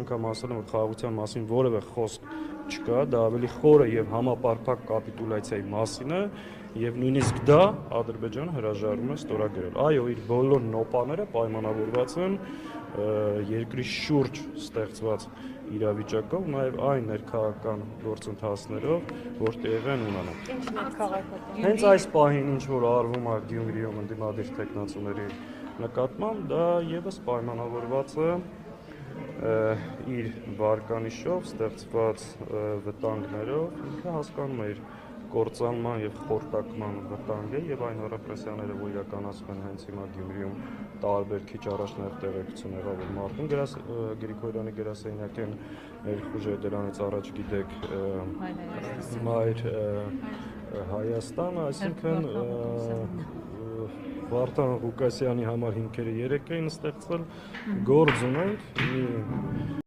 անգամ ասել եմ, որ խաղաղության մասին որևէ խոսք չկա, դա ավելի խորը եւ համապարփակ կապիտուլյացիայի մասին է եւ նույնիսկ դա Ադրբեջանը հրաժարվում է ստորագրել։ Այո, իր բոլոր նոպաները պայմանավորված են երկրի շուրջ ստեղծված իրավիճակով, նաեւ այն ներքաղաքական գործընթացներով, որ տեղի են ունենում։ Ինչ ներքաղաքական։ Հենց այս պահին ինչ որ արվում է Գյումրիում ընդդիմադիր տեխնացուների նկատմամբ, դա եւս պայմանավորված է իր վարկանիշով ստեղծված վտանգներով, ինքը հասկանում է իր կործանման եւ խորտակման վտանգը եւ այն ռեպրեսիաները, որ իրականացվում են հենց հիմա Գյումրիում, տարբեր քիչ առաջ նաև տեղեկություն եղավ, որ Մարտին Գրիգորյանի գրասենյակեն ներխուժ է դրանից առաջ գիտեք Մայր Հայաստանը, այսինքն Վարդան Ղուկասյանի համար հիմքերը 3 էին ստեղծվել, գործ ունենք